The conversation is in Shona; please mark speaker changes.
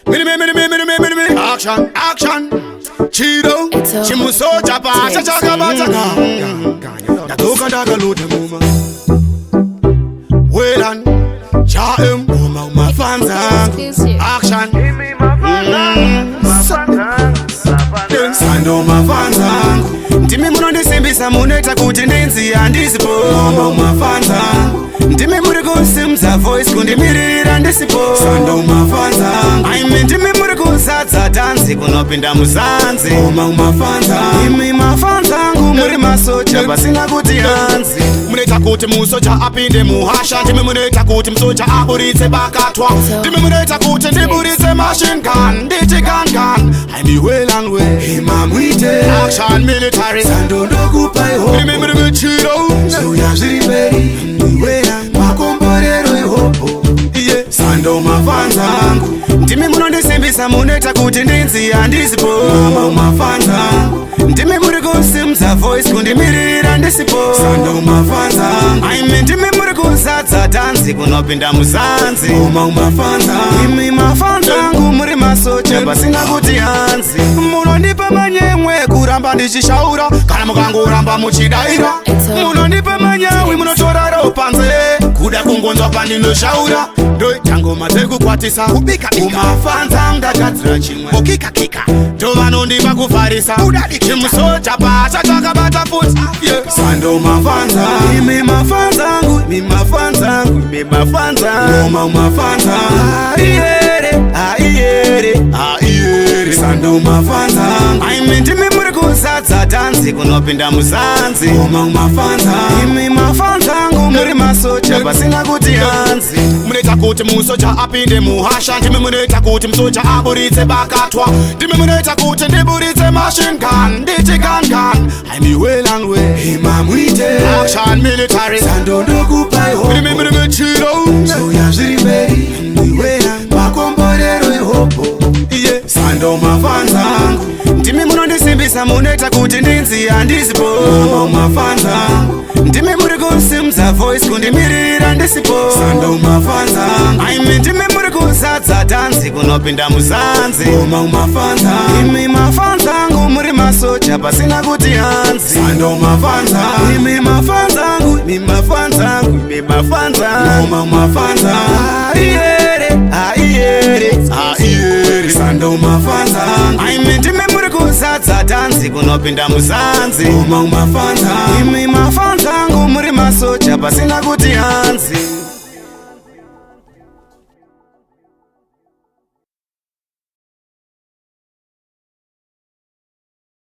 Speaker 1: Action, action. Chido, chimuso chapa, chacha bataka. Natoka daga lote muma. Welan, chaem, uma fanza. Action. Sando mafanza. Ndimi munondi simbisa muneta kuti ndinzi andisipo. Mafanza. Ndimi muri kusimza voice kundimirira ndisipo. Sando mafanza. Ndimi muri kuzadza danzi kunopinda muzanzi. Mafanza. Imi mafanza ngu muri masocha pasina kuti hanzi. Muneta kuti musocha apinde muhasha. Ndimi muneta kuti musocha aburitse bakatwa. Ndimi muneta kuti ndiburitse machine gun. Nditi gun. I'm well and well. Imamwite. Action military. Sando ndokupa iho. Ndimi muri kuchiro. So yaziriberi. Wela makomborero ihopo. Yeah. Sando mafanza ngu. Ndimi munondisimbisa muneta kuti ndinzi andisipo. Mafanza. Ndimi muri kusimza voice kundimirira ndisipo. Sando mafanza. Ndimi muri kuzadza danzi kunopinda muzanzi. Mafanza. Imi mafanza ngu muri masocha pasina kuti hanzi. Munondipa manyemwe kuramba ndichishaura kana mukangoramba muchidaira. Munondipa manyawi munotoraro panze kuda kungonzwa pandinoshaura. Ndoitangoma dzekukwatisa kubika umafanza ndagadzira chimwe okika ndovanondipa kufarisa chimusocha pacha chakabata futi. Sando mafanza. Imi mafanza ngu imi mafanza ngu imi mafanza ngoma mafanza. Aiere sando mafanza. Ndimi muri kuzadza danzi kunopinda muzanzi. Ngoma mafanza. Imi mafanza ngu muri masocha pasina kuti hanzi. Muneta kuti musocha apinde muhasha. Ndimi muneta kuti musocha aburitse bakatwa. Ndimi muneta kuti ndiburitse machine gun. Nditi gun. I'm well and well. Imamwite. Action military. Sando ndokupa iho. Ndimi muri kuchiro. So yaziriberi. Wela makomborero ihopo. Yeah. Sando mafanza. Ndimi munondisimbisa muneta kuti ndinzi andisipo. Mafanza. Ndimi muri kusimza voice kundimirira ndisipo. Sando mafanza. Ndimi muri kuzadza danzi kunopinda muzanzi. Mafanza. Imi mafanza ngu muri masocha pasina kuti hanzi. Sando mafanza. Imi mafanza ngu imi mafanza ngu imi mafanza ngoma mafanza. Aiere sando mafanza. Ndimi muri kuzadza danzi kunopinda muzanzi. Ngoma mafanza. Imi mafanza ngu muri masocha pasina kuti hanzi.